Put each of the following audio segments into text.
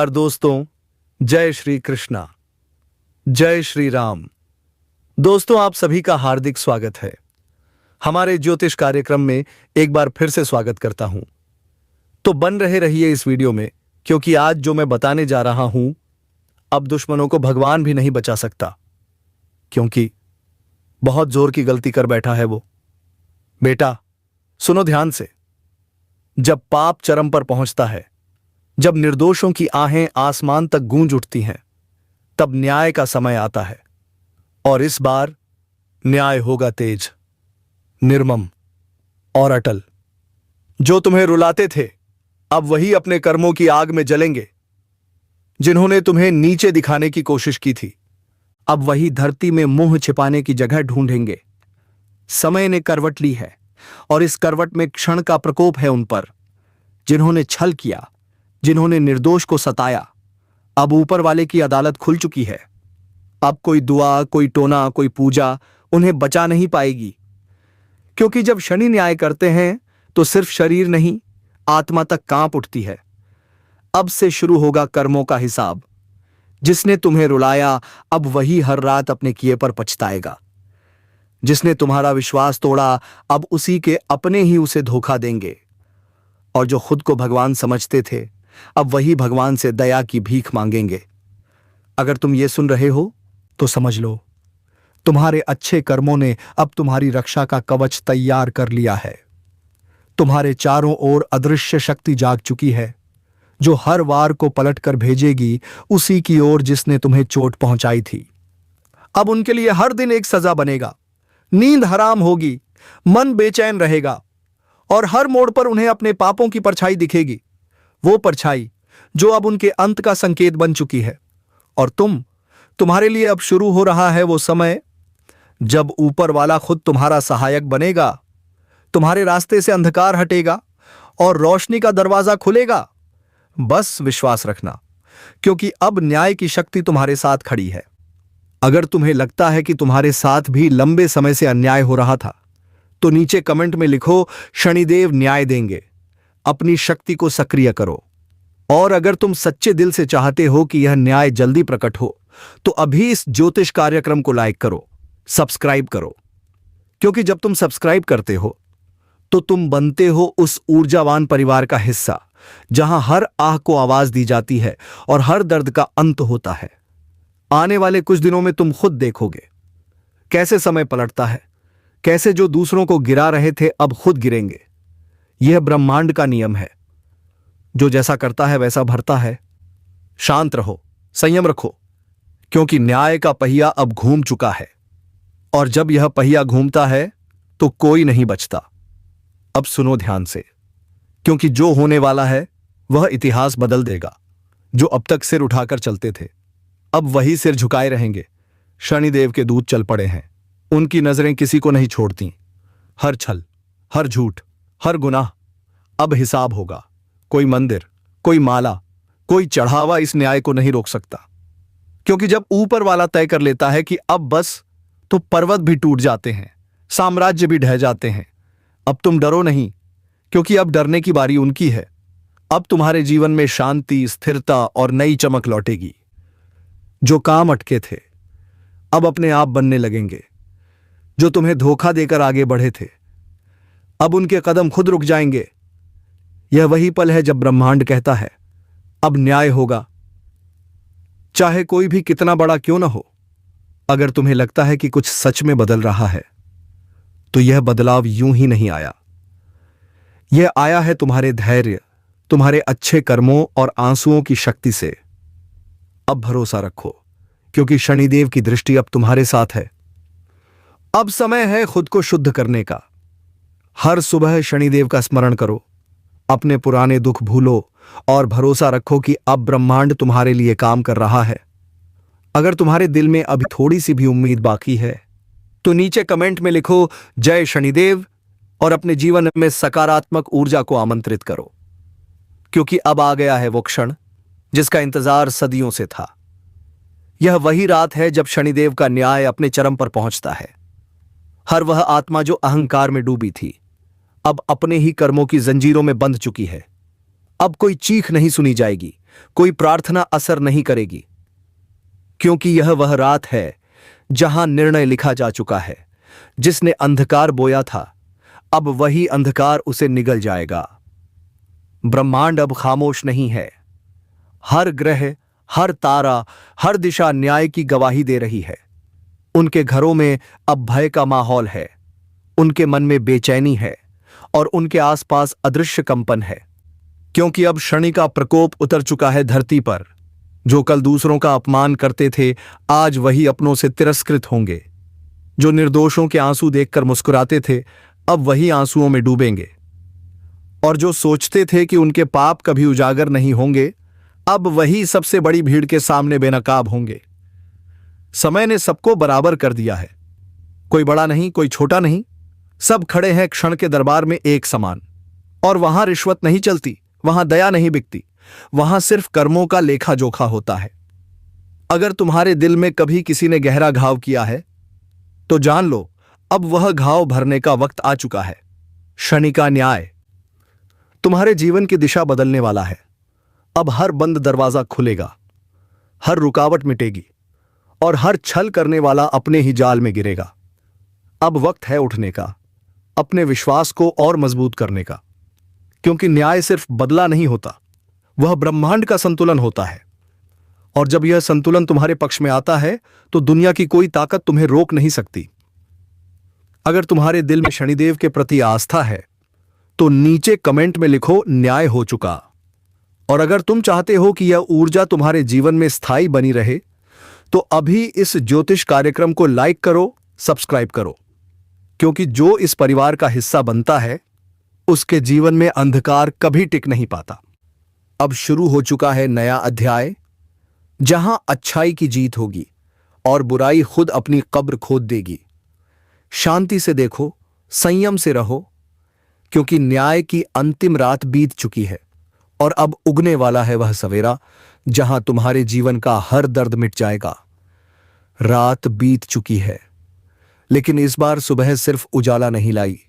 नमस्कार दोस्तों, जय श्री कृष्णा, जय श्री राम। दोस्तों, आप सभी का हार्दिक स्वागत है। हमारे ज्योतिष कार्यक्रम में एक बार फिर से स्वागत करता हूं। तो बन रहिए इस वीडियो में, क्योंकि आज जो मैं बताने जा रहा हूं, अब दुश्मनों को भगवान भी नहीं बचा सकता, क्योंकि बहुत जोर की गलती कर बैठा है वो। बेटा, सुनो ध्यान से। जब पाप चरम पर पहुंचता है, जब निर्दोषों की आहें आसमान तक गूंज उठती हैं, तब न्याय का समय आता है। और इस बार न्याय होगा तेज, निर्मम और अटल। जो तुम्हें रुलाते थे, अब वही अपने कर्मों की आग में जलेंगे। जिन्होंने तुम्हें नीचे दिखाने की कोशिश की थी, अब वही धरती में मुंह छिपाने की जगह ढूंढेंगे। समय ने करवट ली है, और इस करवट में क्षण का प्रकोप है उन पर। जिन्होंने छल किया, जिन्होंने निर्दोष को सताया, अब ऊपर वाले की अदालत खुल चुकी है। अब कोई दुआ, कोई टोना, कोई पूजा उन्हें बचा नहीं पाएगी। क्योंकि जब शनि न्याय करते हैं तो सिर्फ शरीर नहीं, आत्मा तक कांप उठती है। अब से शुरू होगा कर्मों का हिसाब। जिसने तुम्हें रुलाया, अब वही हर रात अपने किए पर पछताएगा। जिसने तुम्हारा विश्वास तोड़ा, अब उसी के अपने ही उसे धोखा देंगे। और जो खुद को भगवान समझते थे, अब वही भगवान से दया की भीख मांगेंगे। अगर तुम ये सुन रहे हो तो समझ लो, तुम्हारे अच्छे कर्मों ने अब तुम्हारी रक्षा का कवच तैयार कर लिया है। तुम्हारे चारों ओर अदृश्य शक्ति जाग चुकी है, जो हर वार को पलट कर भेजेगी उसी की ओर जिसने तुम्हें चोट पहुंचाई थी। अब उनके लिए हर दिन एक सजा बनेगा। नींद हराम होगी, मन बेचैन रहेगा, और हर मोड़ पर उन्हें अपने पापों की परछाई दिखेगी। वो परछाई जो अब उनके अंत का संकेत बन चुकी है। और तुम्हारे लिए अब शुरू हो रहा है वो समय जब ऊपर वाला खुद तुम्हारा सहायक बनेगा। तुम्हारे रास्ते से अंधकार हटेगा और रोशनी का दरवाजा खुलेगा। बस विश्वास रखना, क्योंकि अब न्याय की शक्ति तुम्हारे साथ खड़ी है। अगर तुम्हें लगता है कि तुम्हारे साथ भी लंबे समय से अन्याय हो रहा था, तो नीचे कमेंट में लिखो, शनिदेव न्याय देंगे। अपनी शक्ति को सक्रिय करो। और अगर तुम सच्चे दिल से चाहते हो कि यह न्याय जल्दी प्रकट हो, तो अभी इस ज्योतिष कार्यक्रम को लाइक करो, सब्सक्राइब करो। क्योंकि जब तुम सब्सक्राइब करते हो, तो तुम बनते हो उस ऊर्जावान परिवार का हिस्सा, जहां हर आह को आवाज दी जाती है और हर दर्द का अंत होता है। आने वाले कुछ दिनों में तुम खुद देखोगे कैसे समय पलटता है, कैसे जो दूसरों को गिरा रहे थे अब खुद गिरेंगे। यह ब्रह्मांड का नियम है, जो जैसा करता है वैसा भरता है। शांत रहो, संयम रखो, क्योंकि न्याय का पहिया अब घूम चुका है। और जब यह पहिया घूमता है तो कोई नहीं बचता। अब सुनो ध्यान से, क्योंकि जो होने वाला है वह इतिहास बदल देगा। जो अब तक सिर उठाकर चलते थे, अब वही सिर झुकाए रहेंगे। शनिदेव के दूत चल पड़े हैं। उनकी नजरें किसी को नहीं छोड़ती। हर छल, हर झूठ, हर गुनाह अब हिसाब होगा। कोई मंदिर, कोई माला, कोई चढ़ावा इस न्याय को नहीं रोक सकता। क्योंकि जब ऊपर वाला तय कर लेता है कि अब बस, तो पर्वत भी टूट जाते हैं, साम्राज्य भी ढह जाते हैं। अब तुम डरो नहीं, क्योंकि अब डरने की बारी उनकी है। अब तुम्हारे जीवन में शांति, स्थिरता और नई चमक लौटेगी। जो काम अटके थे, अब अपने आप बनने लगेंगे। जो तुम्हें धोखा देकर आगे बढ़े थे, अब उनके कदम खुद रुक जाएंगे। यह वही पल है जब ब्रह्मांड कहता है, अब न्याय होगा, चाहे कोई भी कितना बड़ा क्यों ना हो। अगर तुम्हें लगता है कि कुछ सच में बदल रहा है, तो यह बदलाव यूं ही नहीं आया। यह आया है तुम्हारे धैर्य, तुम्हारे अच्छे कर्मों और आंसुओं की शक्ति से। अब भरोसा रखो, क्योंकि शनिदेव की दृष्टि अब तुम्हारे साथ है। अब समय है खुद को शुद्ध करने का। हर सुबह शनिदेव का स्मरण करो, अपने पुराने दुख भूलो और भरोसा रखो कि अब ब्रह्मांड तुम्हारे लिए काम कर रहा है। अगर तुम्हारे दिल में अभी थोड़ी सी भी उम्मीद बाकी है, तो नीचे कमेंट में लिखो, जय शनिदेव, और अपने जीवन में सकारात्मक ऊर्जा को आमंत्रित करो। क्योंकि अब आ गया है वो क्षण जिसका इंतजार सदियों से था। यह वही रात है जब शनिदेव का न्याय अपने चरम पर पहुंचता है। हर वह आत्मा जो अहंकार में डूबी थी, अब अपने ही कर्मों की जंजीरों में बंध चुकी है। अब कोई चीख नहीं सुनी जाएगी, कोई प्रार्थना असर नहीं करेगी, क्योंकि यह वह रात है जहां निर्णय लिखा जा चुका है। जिसने अंधकार बोया था, अब वही अंधकार उसे निगल जाएगा। ब्रह्मांड अब खामोश नहीं है। हर ग्रह, हर तारा, हर दिशा न्याय की गवाही दे रही है। उनके घरों में अब भय का माहौल है, उनके मन में बेचैनी है और उनके आसपास अदृश्य कंपन है, क्योंकि अब शनि का प्रकोप उतर चुका है धरती पर। जो कल दूसरों का अपमान करते थे, आज वही अपनों से तिरस्कृत होंगे। जो निर्दोषों के आंसू देखकर मुस्कुराते थे, अब वही आंसुओं में डूबेंगे। और जो सोचते थे कि उनके पाप कभी उजागर नहीं होंगे, अब वही सबसे बड़ी भीड़ के सामने बेनकाब होंगे। समय ने सबको बराबर कर दिया है। कोई बड़ा नहीं, कोई छोटा नहीं, सब खड़े हैं क्षण के दरबार में एक समान। और वहां रिश्वत नहीं चलती, वहां दया नहीं बिकती, वहां सिर्फ कर्मों का लेखा जोखा होता है। अगर तुम्हारे दिल में कभी किसी ने गहरा घाव किया है, तो जान लो अब वह घाव भरने का वक्त आ चुका है। शनि का न्याय तुम्हारे जीवन की दिशा बदलने वाला है। अब हर बंद दरवाजा खुलेगा, हर रुकावट मिटेगी और हर छल करने वाला अपने ही जाल में गिरेगा। अब वक्त है उठने का, अपने विश्वास को और मजबूत करने का, क्योंकि न्याय सिर्फ बदला नहीं होता, वह ब्रह्मांड का संतुलन होता है। और जब यह संतुलन तुम्हारे पक्ष में आता है, तो दुनिया की कोई ताकत तुम्हें रोक नहीं सकती। अगर तुम्हारे दिल में शनिदेव के प्रति आस्था है, तो नीचे कमेंट में लिखो न्याय हो चुका। और अगर तुम चाहते हो कि यह ऊर्जा तुम्हारे जीवन में स्थायी बनी रहे, तो अभी इस ज्योतिष कार्यक्रम को लाइक करो, सब्सक्राइब करो, क्योंकि जो इस परिवार का हिस्सा बनता है, उसके जीवन में अंधकार कभी टिक नहीं पाता। अब शुरू हो चुका है नया अध्याय, जहां अच्छाई की जीत होगी और बुराई खुद अपनी कब्र खोद देगी। शांति से देखो, संयम से रहो, क्योंकि न्याय की अंतिम रात बीत चुकी है और अब उगने वाला है वह सवेरा, जहां तुम्हारे जीवन का हर दर्द मिट जाएगा। रात बीत चुकी है, लेकिन इस बार सुबह सिर्फ उजाला नहीं लाई।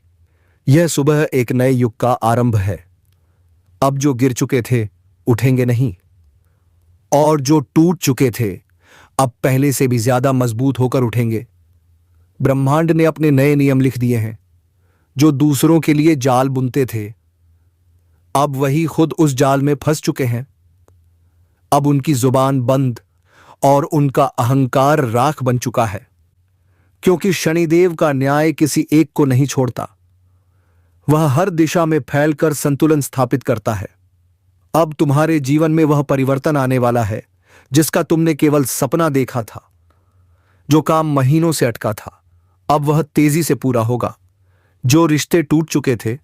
यह सुबह एक नए युग का आरंभ है। अब जो गिर चुके थे उठेंगे नहीं, और जो टूट चुके थे अब पहले से भी ज्यादा मजबूत होकर उठेंगे। ब्रह्मांड ने अपने नए नियम लिख दिए हैं। जो दूसरों के लिए जाल बुनते थे, अब वही खुद उस जाल में फंस चुके हैं। अब उनकी जुबान बंद और उनका अहंकार राख बन चुका है, क्योंकि शनिदेव का न्याय किसी एक को नहीं छोड़ता। वह हर दिशा में फैलकर संतुलन स्थापित करता है। अब तुम्हारे जीवन में वह परिवर्तन आने वाला है जिसका तुमने केवल सपना देखा था। जो काम महीनों से अटका था, अब वह तेजी से पूरा होगा। जो रिश्ते टूट चुके थे,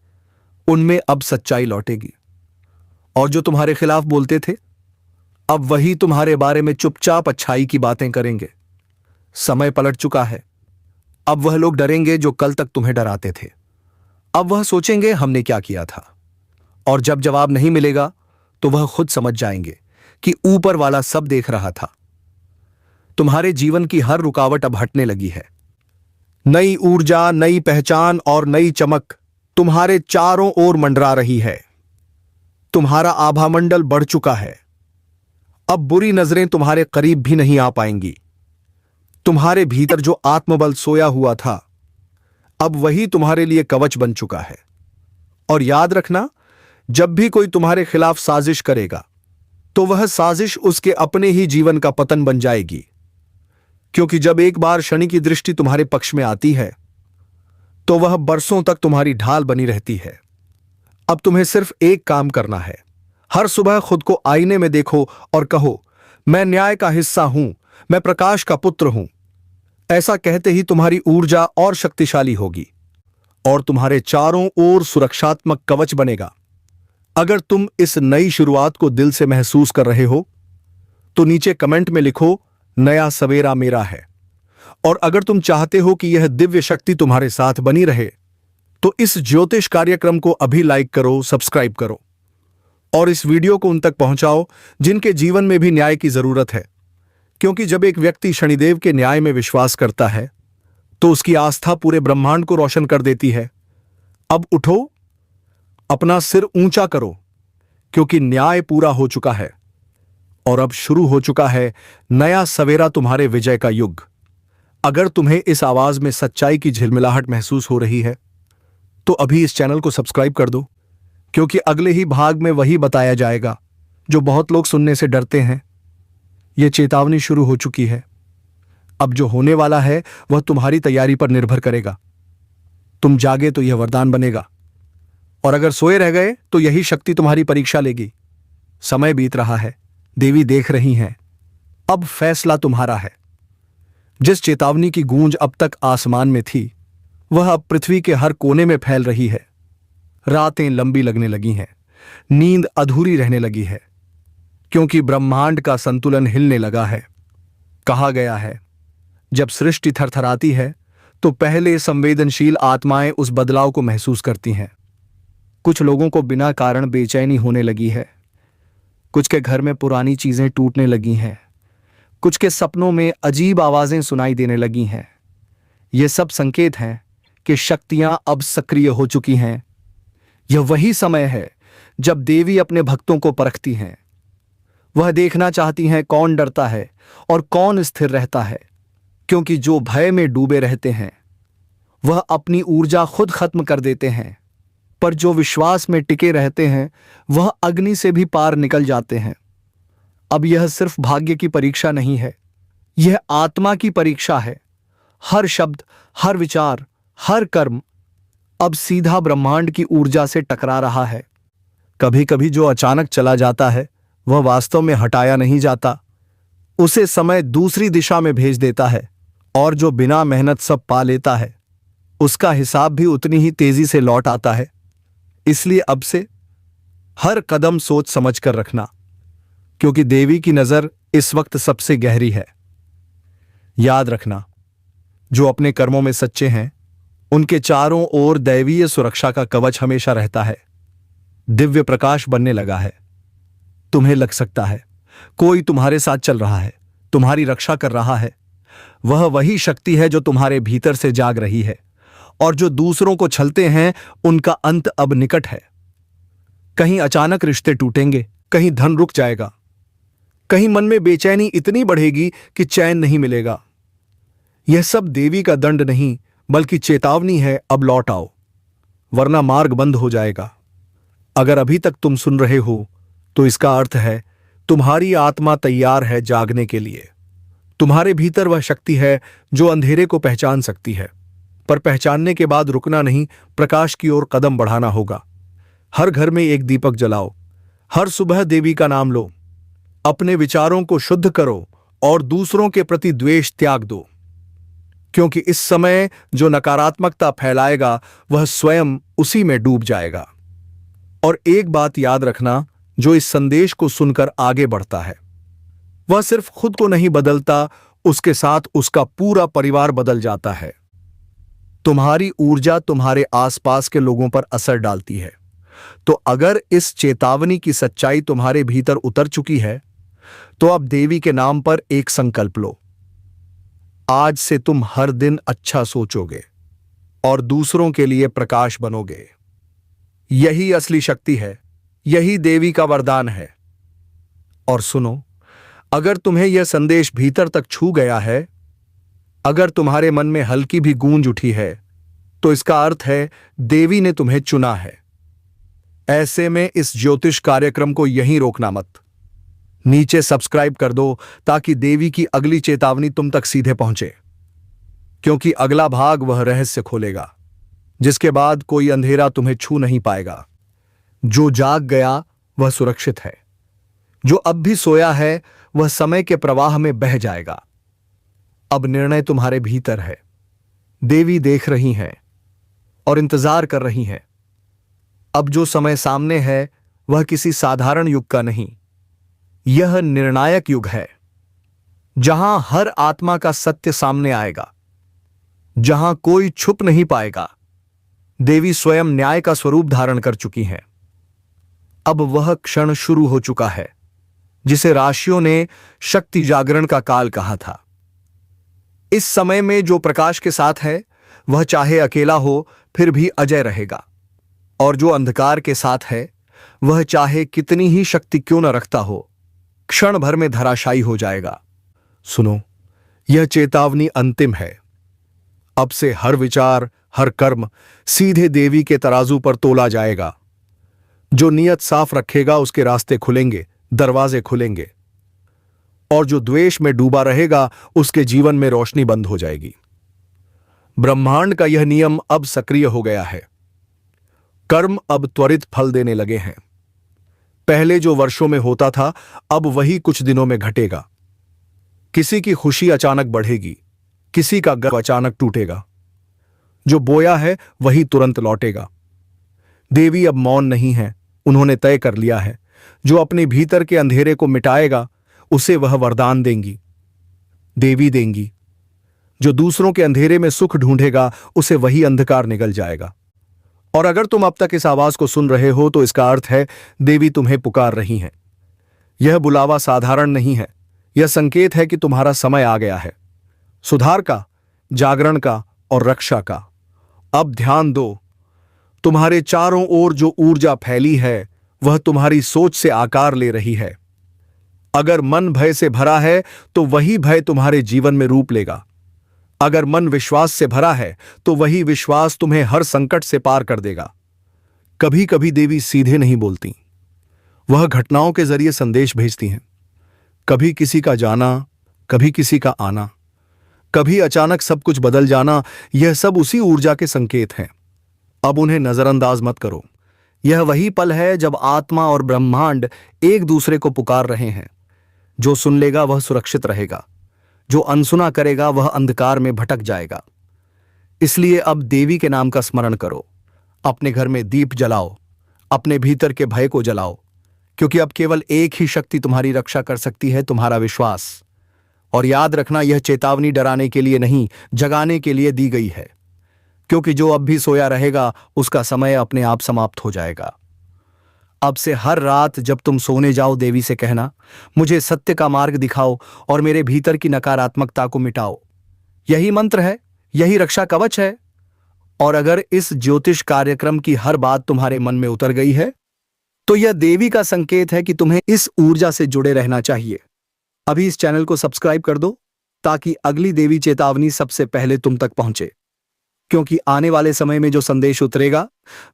उनमें अब सच्चाई लौटेगी। और जो तुम्हारे खिलाफ बोलते थे, अब वही तुम्हारे बारे में चुपचाप अच्छाई की बातें करेंगे। समय पलट चुका है। अब वह लोग डरेंगे जो कल तक तुम्हें डराते थे। अब वह सोचेंगे हमने क्या किया था। और जब जवाब नहीं मिलेगा, तो वह खुद समझ जाएंगे कि ऊपर वाला सब देख रहा था। तुम्हारे जीवन की हर रुकावट अब हटने लगी है। नई ऊर्जा, नई पहचान और नई चमक तुम्हारे चारों ओर मंडरा रही है। तुम्हारा आभामंडल बढ़ चुका है। अब बुरी नजरें तुम्हारे करीब भी नहीं आ पाएंगी। तुम्हारे भीतर जो आत्मबल सोया हुआ था, अब वही तुम्हारे लिए कवच बन चुका है। और याद रखना, जब भी कोई तुम्हारे खिलाफ साजिश करेगा, तो वह साजिश उसके अपने ही जीवन का पतन बन जाएगी। क्योंकि जब एक बार शनि की दृष्टि तुम्हारे पक्ष में आती है, तो वह बरसों तक तुम्हारी ढाल बनी रहती है। अब तुम्हें सिर्फ एक काम करना है। हर सुबह खुद को आईने में देखो और कहो, मैं न्याय का हिस्सा हूं, मैं प्रकाश का पुत्र हूं। ऐसा कहते ही तुम्हारी ऊर्जा और शक्तिशाली होगी और तुम्हारे चारों ओर सुरक्षात्मक कवच बनेगा। अगर तुम इस नई शुरुआत को दिल से महसूस कर रहे हो, तो नीचे कमेंट में लिखो नया सवेरा मेरा है। और अगर तुम चाहते हो कि यह दिव्य शक्ति तुम्हारे साथ बनी रहे, तो इस ज्योतिष कार्यक्रम को अभी लाइक करो, सब्सक्राइब करो और इस वीडियो को उन तक पहुंचाओ जिनके जीवन में भी न्याय की जरूरत है। क्योंकि जब एक व्यक्ति शनिदेव के न्याय में विश्वास करता है, तो उसकी आस्था पूरे ब्रह्मांड को रोशन कर देती है। अब उठो, अपना सिर ऊंचा करो, क्योंकि न्याय पूरा हो चुका है। और अब शुरू हो चुका है नया सवेरा, तुम्हारे विजय का युग। अगर तुम्हें इस आवाज में सच्चाई की झिलमिलाहट महसूस हो रही है तो अभी इस चैनल को सब्सक्राइब कर दो, क्योंकि अगले ही भाग में वही बताया जाएगा जो बहुत लोग सुनने से डरते हैं। यह चेतावनी शुरू हो चुकी है। अब जो होने वाला है वह तुम्हारी तैयारी पर निर्भर करेगा। तुम जागे तो यह वरदान बनेगा, और अगर सोए रह गए तो यही शक्ति तुम्हारी परीक्षा लेगी। समय बीत रहा है, देवी देख रही हैं। अब फैसला तुम्हारा है। जिस चेतावनी की गूंज अब तक आसमान में थी, वह अब पृथ्वी के हर कोने में फैल रही है। रातें लंबी लगने लगी हैं, नींद अधूरी रहने लगी है, क्योंकि ब्रह्मांड का संतुलन हिलने लगा है। कहा गया है, जब सृष्टि थरथराती है तो पहले संवेदनशील आत्माएं उस बदलाव को महसूस करती हैं। कुछ लोगों को बिना कारण बेचैनी होने लगी है, कुछ के घर में पुरानी चीजें टूटने लगी हैं, कुछ के सपनों में अजीब आवाजें सुनाई देने लगी हैं। ये सब संकेत हैं कि शक्तियां अब सक्रिय हो चुकी हैं। यह वही समय है जब देवी अपने भक्तों को परखती हैं। वह देखना चाहती हैं कौन डरता है और कौन स्थिर रहता है, क्योंकि जो भय में डूबे रहते हैं वह अपनी ऊर्जा खुद खत्म कर देते हैं, पर जो विश्वास में टिके रहते हैं वह अग्नि से भी पार निकल जाते हैं। अब यह सिर्फ भाग्य की परीक्षा नहीं है, यह आत्मा की परीक्षा है। हर शब्द, हर विचार, हर कर्म अब सीधा ब्रह्मांड की ऊर्जा से टकरा रहा है। कभी कभी जो अचानक चला जाता है वह वास्तव में हटाया नहीं जाता, उसे समय दूसरी दिशा में भेज देता है, और जो बिना मेहनत सब पा लेता है उसका हिसाब भी उतनी ही तेजी से लौट आता है। इसलिए अब से हर कदम सोच समझ कर रखना, क्योंकि देवी की नजर इस वक्त सबसे गहरी है। याद रखना, जो अपने कर्मों में सच्चे हैं उनके चारों ओर दैवीय सुरक्षा का कवच हमेशा रहता है। दिव्य प्रकाश बनने लगा है। तुम्हें लग सकता है कोई तुम्हारे साथ चल रहा है, तुम्हारी रक्षा कर रहा है। वह वही शक्ति है जो तुम्हारे भीतर से जाग रही है, और जो दूसरों को छलते हैं उनका अंत अब निकट है। कहीं अचानक रिश्ते टूटेंगे, कहीं धन रुक जाएगा, कहीं मन में बेचैनी इतनी बढ़ेगी कि चैन नहीं मिलेगा। यह सब देवी का दंड नहीं बल्कि चेतावनी है, अब लौट आओ, वरना मार्ग बंद हो जाएगा। अगर अभी तक तुम सुन रहे हो तो इसका अर्थ है तुम्हारी आत्मा तैयार है जागने के लिए। तुम्हारे भीतर वह शक्ति है जो अंधेरे को पहचान सकती है, पर पहचानने के बाद रुकना नहीं, प्रकाश की ओर कदम बढ़ाना होगा। हर घर में एक दीपक जलाओ, हर सुबह देवी का नाम लो, अपने विचारों को शुद्ध करो और दूसरों के प्रति द्वेष त्याग दो, क्योंकि इस समय जो नकारात्मकता फैलाएगा वह स्वयं उसी में डूब जाएगा। और एक बात याद रखना, जो इस संदेश को सुनकर आगे बढ़ता है वह सिर्फ खुद को नहीं बदलता, उसके साथ उसका पूरा परिवार बदल जाता है। तुम्हारी ऊर्जा तुम्हारे आसपास के लोगों पर असर डालती है। तो अगर इस चेतावनी की सच्चाई तुम्हारे भीतर उतर चुकी है तो अब देवी के नाम पर एक संकल्प लो। आज से तुम हर दिन अच्छा सोचोगे और दूसरों के लिए प्रकाश बनोगे। यही असली शक्ति है, यही देवी का वरदान है। और सुनो, अगर तुम्हें यह संदेश भीतर तक छू गया है, अगर तुम्हारे मन में हल्की भी गूंज उठी है, तो इसका अर्थ है देवी ने तुम्हें चुना है। ऐसे में इस ज्योतिष कार्यक्रम को यहीं रोकना मत। नीचे सब्सक्राइब कर दो ताकि देवी की अगली चेतावनी तुम तक सीधे पहुंचे, क्योंकि अगला भाग वह रहस्य खोलेगा जिसके बाद कोई अंधेरा तुम्हें छू नहीं पाएगा। जो जाग गया वह सुरक्षित है, जो अब भी सोया है वह समय के प्रवाह में बह जाएगा। अब निर्णय तुम्हारे भीतर है। देवी देख रही हैं और इंतजार कर रही हैं। अब जो समय सामने है वह किसी साधारण युग का नहीं, यह निर्णायक युग है, जहां हर आत्मा का सत्य सामने आएगा, जहां कोई छुप नहीं पाएगा। देवी स्वयं न्याय का स्वरूप धारण कर चुकी हैं। अब वह क्षण शुरू हो चुका है जिसे राशियों ने शक्ति जागरण का काल कहा था। इस समय में जो प्रकाश के साथ है वह चाहे अकेला हो फिर भी अजय रहेगा, और जो अंधकार के साथ है वह चाहे कितनी ही शक्ति क्यों न रखता हो क्षण भर में धराशायी हो जाएगा। सुनो, यह चेतावनी अंतिम है। अब से हर विचार, हर कर्म सीधे देवी के तराजू पर तोला जाएगा। जो नियत साफ रखेगा उसके रास्ते खुलेंगे, दरवाजे खुलेंगे, और जो द्वेष में डूबा रहेगा उसके जीवन में रोशनी बंद हो जाएगी। ब्रह्मांड का यह नियम अब सक्रिय हो गया है। कर्म अब त्वरित फल देने लगे हैं। पहले जो वर्षों में होता था, अब वही कुछ दिनों में घटेगा। किसी की खुशी अचानक बढ़ेगी, किसी का गर्व अचानक टूटेगा। जो बोया है वही तुरंत लौटेगा। देवी अब मौन नहीं है, उन्होंने तय कर लिया है। जो अपने भीतर के अंधेरे को मिटाएगा उसे वह वरदान देंगी, देवी देंगी। जो दूसरों के अंधेरे में सुख ढूंढेगा उसे वही अंधकार निगल जाएगा। और अगर तुम अब तक इस आवाज को सुन रहे हो तो इसका अर्थ है देवी तुम्हें पुकार रही हैं। यह बुलावा साधारण नहीं है, यह संकेत है कि तुम्हारा समय आ गया है, सुधार का, जागरण का और रक्षा का। अब ध्यान दो, तुम्हारे चारों ओर जो ऊर्जा फैली है वह तुम्हारी सोच से आकार ले रही है। अगर मन भय से भरा है तो वही भय तुम्हारे जीवन में रूप लेगा। अगर मन विश्वास से भरा है तो वही विश्वास तुम्हें हर संकट से पार कर देगा। कभी कभी देवी सीधे नहीं बोलती, वह घटनाओं के जरिए संदेश भेजती हैं। कभी किसी का जाना, कभी किसी का आना, कभी अचानक सब कुछ बदल जाना, यह सब उसी ऊर्जा के संकेत हैं। अब उन्हें नजरअंदाज मत करो। यह वही पल है जब आत्मा और ब्रह्मांड एक दूसरे को पुकार रहे हैं। जो सुन लेगा वह सुरक्षित रहेगा, जो अनसुना करेगा वह अंधकार में भटक जाएगा। इसलिए अब देवी के नाम का स्मरण करो। अपने घर में दीप जलाओ, अपने भीतर के भय को जलाओ, क्योंकि अब केवल एक ही शक्ति तुम्हारी रक्षा कर सकती है, तुम्हारा विश्वास। और याद रखना, यह चेतावनी डराने के लिए नहीं, जगाने के लिए दी गई है, क्योंकि जो अब भी सोया रहेगा उसका समय अपने आप समाप्त हो जाएगा। अब से हर रात जब तुम सोने जाओ देवी से कहना, मुझे सत्य का मार्ग दिखाओ और मेरे भीतर की नकारात्मकता को मिटाओ। यही मंत्र है, यही रक्षा कवच है। और अगर इस ज्योतिष कार्यक्रम की हर बात तुम्हारे मन में उतर गई है तो यह देवी का संकेत है कि तुम्हें इस ऊर्जा से जुड़े रहना चाहिए। अभी इस चैनल को सब्सक्राइब कर दो ताकि अगली देवी चेतावनी सबसे पहले तुम तक पहुंचे, क्योंकि आने वाले समय में जो संदेश उतरेगा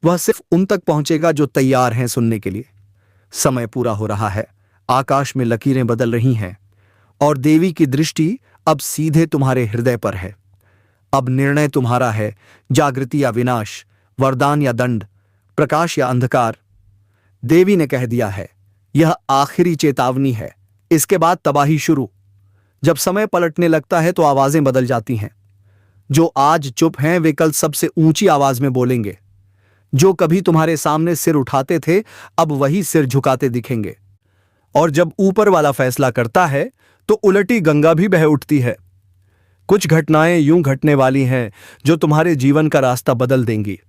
वह सिर्फ उन तक पहुंचेगा जो तैयार हैं सुनने के लिए। समय पूरा हो रहा है, आकाश में लकीरें बदल रही हैं और देवी की दृष्टि अब सीधे तुम्हारे हृदय पर है। अब निर्णय तुम्हारा है, जागृति या विनाश, वरदान या दंड, प्रकाश या अंधकार। देवी ने कह दिया है, यह आखिरी चेतावनी है, इसके बाद तबाही शुरू। जब समय पलटने लगता है तो आवाजें बदल जाती हैं। जो आज चुप हैं वे कल सबसे ऊंची आवाज में बोलेंगे। जो कभी तुम्हारे सामने सिर उठाते थे अब वही सिर झुकाते दिखेंगे। और जब ऊपर वाला फैसला करता है तो उलटी गंगा भी बह उठती है। कुछ घटनाएं यूं घटने वाली हैं जो तुम्हारे जीवन का रास्ता बदल देंगी।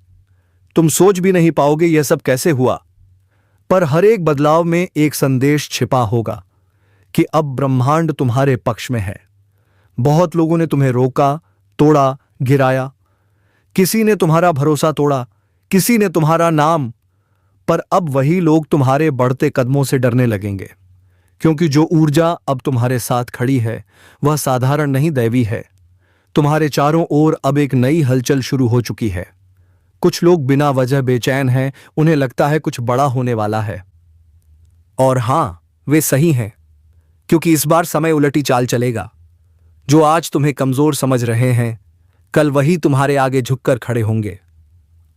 तुम सोच भी नहीं पाओगे यह सब कैसे हुआ, पर हर एक बदलाव में एक संदेश छिपा होगा कि अब ब्रह्मांड तुम्हारे पक्ष में है। बहुत लोगों ने तुम्हें रोका, तोड़ा, गिराया। किसी ने तुम्हारा भरोसा तोड़ा, किसी ने तुम्हारा नाम, पर अब वही लोग तुम्हारे बढ़ते कदमों से डरने लगेंगे, क्योंकि जो ऊर्जा अब तुम्हारे साथ खड़ी है वह साधारण नहीं, दैवी है। तुम्हारे चारों ओर अब एक नई हलचल शुरू हो चुकी है। कुछ लोग बिना वजह बेचैन हैं, उन्हें लगता है कुछ बड़ा होने वाला है। और हां, वे सही हैं, क्योंकि इस बार समय उलटी चाल चलेगा। जो आज तुम्हें कमजोर समझ रहे हैं कल वही तुम्हारे आगे झुककर खड़े होंगे।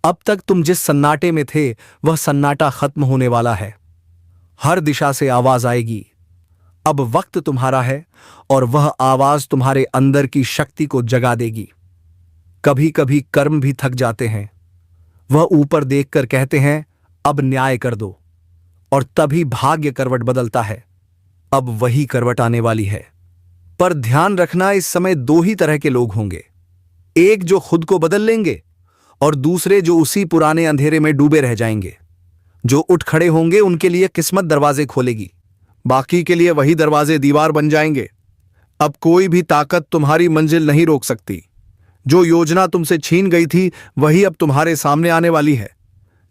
अब तक तुम जिस सन्नाटे में थे वह सन्नाटा खत्म होने वाला है। हर दिशा से आवाज आएगी। अब वक्त तुम्हारा है और वह आवाज तुम्हारे अंदर की शक्ति को जगा देगी। कभी कभी कर्म भी थक जाते हैं, वह ऊपर देखकर कहते हैं अब न्याय कर दो, और तभी भाग्य करवट बदलता है। अब वही करवट आने वाली है। पर ध्यान रखना, इस समय दो ही तरह के लोग होंगे, एक जो खुद को बदल लेंगे और दूसरे जो उसी पुराने अंधेरे में डूबे रह जाएंगे। जो उठ खड़े होंगे उनके लिए किस्मत दरवाजे खोलेगी, बाकी के लिए वही दरवाजे दीवार बन जाएंगे। अब कोई भी ताकत तुम्हारी मंजिल नहीं रोक सकती। जो योजना तुमसे छीन गई थी वही अब तुम्हारे सामने आने वाली है।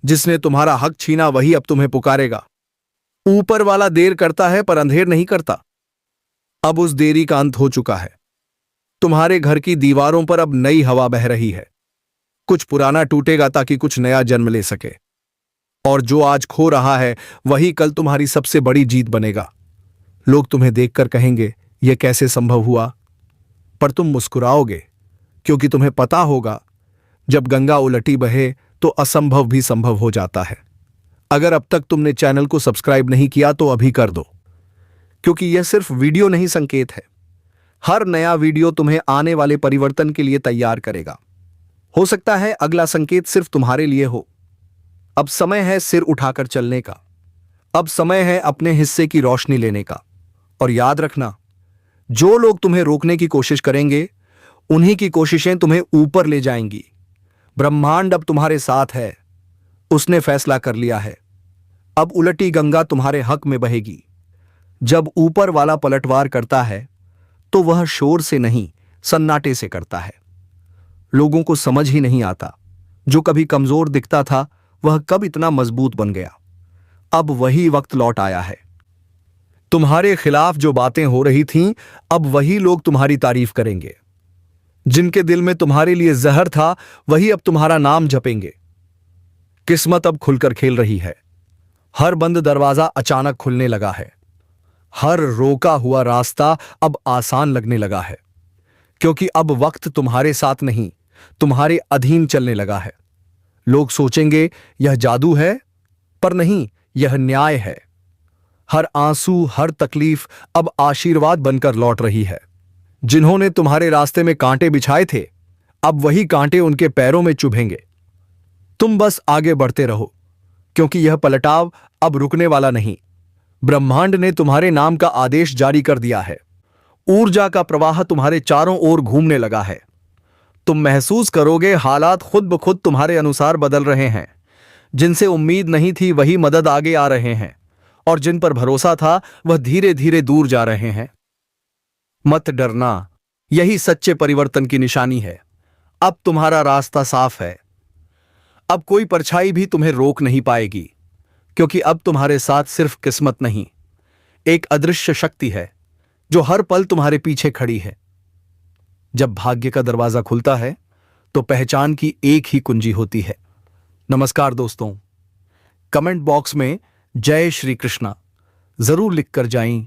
जिसने तुम्हारा हक छीना वही अब तुम्हें पुकारेगा। ऊपर वाला देर करता है पर अंधेर नहीं करता। अब उस देरी का अंत हो चुका है। तुम्हारे घर की दीवारों पर अब नई हवा बह रही है। कुछ पुराना टूटेगा ताकि कुछ नया जन्म ले सके। और जो आज खो रहा है वही कल तुम्हारी सबसे बड़ी जीत बनेगा। लोग तुम्हें देखकर कहेंगे यह कैसे संभव हुआ, पर तुम मुस्कुराओगे क्योंकि तुम्हें पता होगा जब गंगा उलटी बहे तो असंभव भी संभव हो जाता है। अगर अब तक तुमने चैनल को सब्सक्राइब नहीं किया तो अभी कर दो, क्योंकि यह सिर्फ वीडियो नहीं संकेत है। हर नया वीडियो तुम्हें आने वाले परिवर्तन के लिए तैयार करेगा। हो सकता है अगला संकेत सिर्फ तुम्हारे लिए हो। अब समय है सिर उठाकर चलने का। अब समय है अपने हिस्से की रोशनी लेने का। और याद रखना, जो लोग तुम्हें रोकने की कोशिश करेंगे उन्हीं की कोशिशें तुम्हें ऊपर ले जाएंगी। ब्रह्मांड अब तुम्हारे साथ है। उसने फैसला कर लिया है। अब उलटी गंगा तुम्हारे हक में बहेगी। जब ऊपर वाला पलटवार करता है तो वह शोर से नहीं, सन्नाटे से करता है। लोगों को समझ ही नहीं आता, जो कभी कमजोर दिखता था वह कब इतना मजबूत बन गया। अब वही वक्त लौट आया है। तुम्हारे खिलाफ जो बातें हो रही थीं, अब वही लोग तुम्हारी तारीफ करेंगे। जिनके दिल में तुम्हारे लिए जहर था वही अब तुम्हारा नाम जपेंगे। किस्मत अब खुलकर खेल रही है। हर बंद दरवाजा अचानक खुलने लगा है। हर रोका हुआ रास्ता अब आसान लगने लगा है, क्योंकि अब वक्त तुम्हारे साथ नहीं, तुम्हारे अधीन चलने लगा है। लोग सोचेंगे यह जादू है, पर नहीं, यह न्याय है। हर आंसू, हर तकलीफ अब आशीर्वाद बनकर लौट रही है। जिन्होंने तुम्हारे रास्ते में कांटे बिछाए थे, अब वही कांटे उनके पैरों में चुभेंगे। तुम बस आगे बढ़ते रहो, क्योंकि यह पलटाव अब रुकने वाला नहीं। ब्रह्मांड ने तुम्हारे नाम का आदेश जारी कर दिया है। ऊर्जा का प्रवाह तुम्हारे चारों ओर घूमने लगा है। तुम महसूस करोगे हालात खुद ब खुद तुम्हारे अनुसार बदल रहे हैं। जिनसे उम्मीद नहीं थी वही मदद आगे आ रहे हैं, और जिन पर भरोसा था वह धीरे धीरे दूर जा रहे हैं। मत डरना, यही सच्चे परिवर्तन की निशानी है। अब तुम्हारा रास्ता साफ है। अब कोई परछाई भी तुम्हें रोक नहीं पाएगी, क्योंकि अब तुम्हारे साथ सिर्फ किस्मत नहीं, एक अदृश्य शक्ति है जो हर पल तुम्हारे पीछे खड़ी है। जब भाग्य का दरवाजा खुलता है तो पहचान की एक ही कुंजी होती है। नमस्कार दोस्तों, कमेंट बॉक्स में जय श्री कृष्णा जरूर लिखकर जाएं